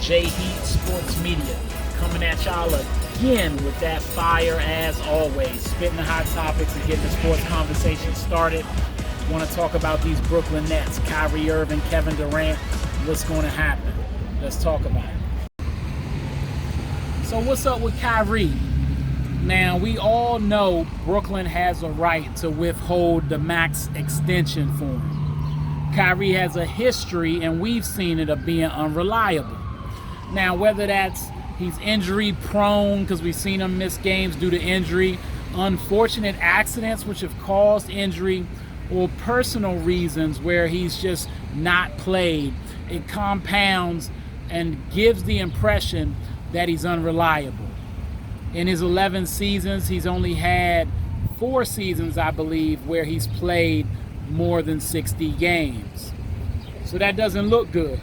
J Heat Sports Media, coming at y'all again with that fire as always, spitting the hot topics and getting the sports conversation started. Want to talk about these Brooklyn Nets, Kyrie, Irving, Kevin Durant, what's going to happen. Let's talk about it. So what's up with Kyrie? Now, we all know Brooklyn has a right to withhold the max extension for him. Kyrie has a history, and we've seen it, of being unreliable. Now, whether that's he's injury prone because we've seen him miss games due to injury, unfortunate accidents which have caused injury, or personal reasons where he's just not played, it compounds and gives the impression that he's unreliable. In his 11 seasons, he's only had 4 seasons, I believe, where he's played more than 60 games. So that doesn't look good.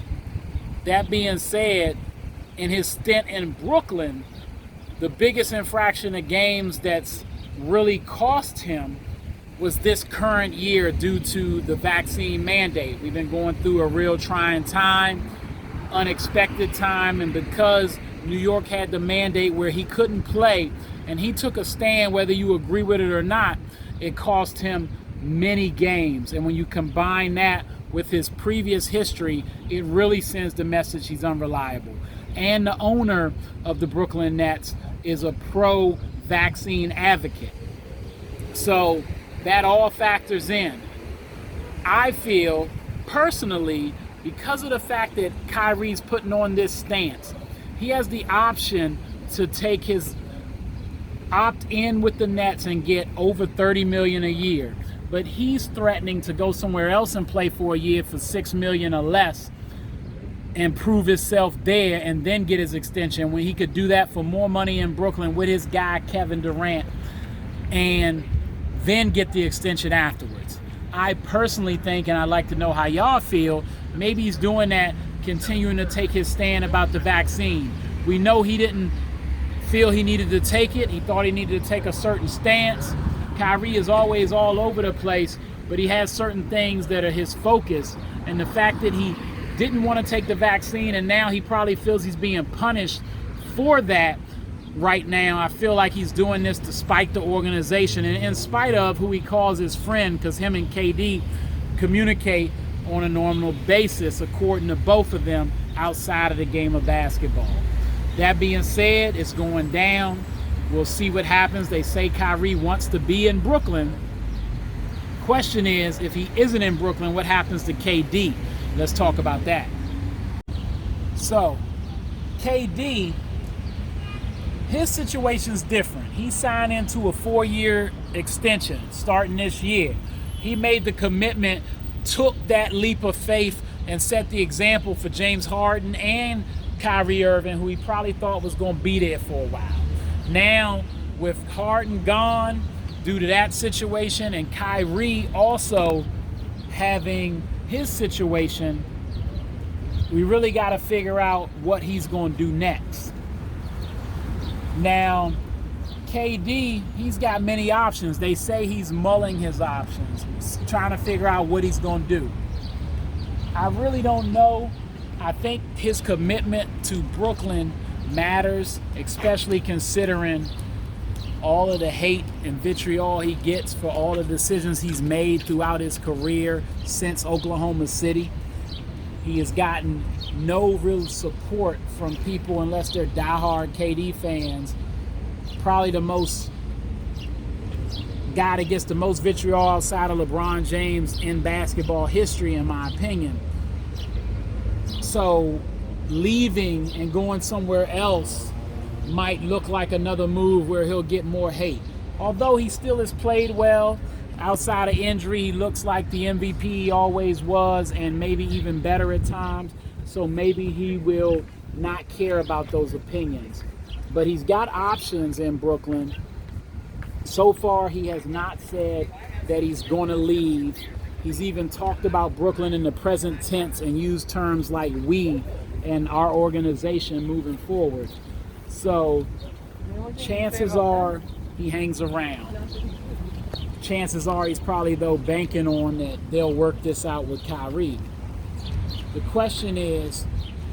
That being said, in his stint in Brooklyn, the biggest infraction of games that's really cost him was this current year due to the vaccine mandate. We've been going through a real trying time, unexpected time, and because New York had the mandate where he couldn't play, and he took a stand whether you agree with it or not, it cost him many games. And when you combine that with his previous history, it really sends the message he's unreliable. And the owner of the Brooklyn Nets is a pro-vaccine advocate. So that all factors in. I feel, personally, because of the fact that Kyrie's putting on this stance, he has the option to take his opt-in with the Nets and get over $30 million a year. But he's threatening to go somewhere else and play for a year for $6 million or less and prove himself there and then get his extension, when he could do that for more money in Brooklyn with his guy Kevin Durant and then get the extension afterwards. I personally think, and I'd like to know how y'all feel, maybe he's doing that, continuing to take his stand about the vaccine. We know he didn't feel he needed to take it. He thought he needed to take a certain stance. Kyrie is always all over the place, but he has certain things that are his focus. And the fact that he didn't want to take the vaccine and now he probably feels he's being punished for that right now, I feel like he's doing this to spite the organization, and in spite of who he calls his friend, because him and KD communicate on a normal basis, according to both of them, outside of the game of basketball. That being said, it's going down. We'll see what happens. They say Kyrie wants to be in Brooklyn. Question is, if he isn't in Brooklyn, what happens to KD? Let's talk about that. So, KD, his situation's different. He signed into a 4-year extension starting this year. He made the commitment, took that leap of faith, and set the example for James Harden and Kyrie Irving, who he probably thought was going to be there for a while. Now, with Harden gone due to that situation, and Kyrie also having his situation, we really got to figure out what he's going to do next. Now, KD, he's got many options. They say he's mulling his options. He's trying to figure out what he's going to do. I really don't know. I think his commitment to Brooklyn matters, especially considering all of the hate and vitriol he gets for all the decisions he's made throughout his career since Oklahoma City. He has gotten no real support from people unless they're diehard KD fans. Probably the most guy that gets the most vitriol outside of LeBron James in basketball history, in my opinion. So leaving and going somewhere else might look like another move where he'll get more hate. Although he still has played well, outside of injury, he looks like the MVP he always was, and maybe even better at times. So maybe he will not care about those opinions. But he's got options in Brooklyn. So far, he has not said that he's going to leave. He's even talked about Brooklyn in the present tense and used terms like we and our organization moving forward. So chances are he hangs around. Chances are he's probably, though, banking on that they'll work this out with Kyrie. The question is,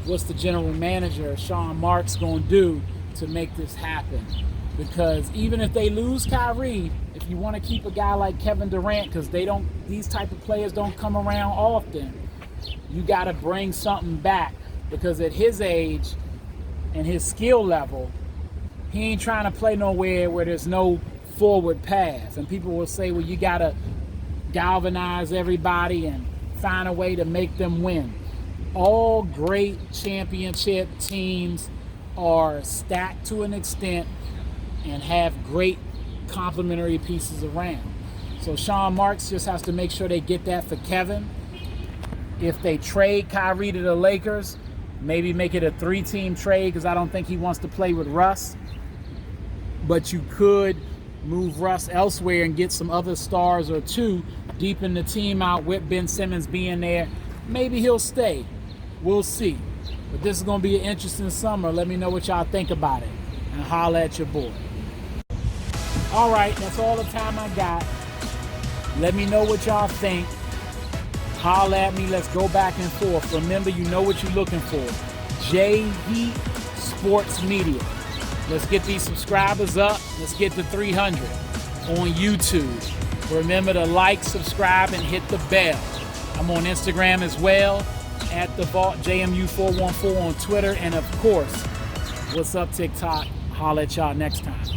what's the general manager, Sean Marks, going to do to make this happen. Because even if they lose Kyrie, if you want to keep a guy like Kevin Durant, because these type of players don't come around often, you got to bring something back. Because at his age and his skill level, he ain't trying to play nowhere where there's no forward pass. And people will say, well, you got to galvanize everybody and find a way to make them win. All great championship teams are stacked to an extent and have great complementary pieces around. So Sean Marks just has to make sure they get that for Kevin. If they trade Kyrie to the Lakers, maybe make it a 3-team trade, because I don't think he wants to play with Russ. But you could move Russ elsewhere and get some other stars or two, deepen the team out with Ben Simmons being there. Maybe he'll stay. We'll see. But this is going to be an interesting summer. Let me know what y'all think about it. And holla at your boy. All right, that's all the time I got. Let me know what y'all think. Holla at me. Let's go back and forth. Remember, you know what you're looking for. J-Heat Sports Media. Let's get these subscribers up. Let's get to 300 on YouTube. Remember to like, subscribe, and hit the bell. I'm on Instagram as well, at the Vault JMU414 on Twitter. And of course, what's up TikTok? Holla at y'all next time.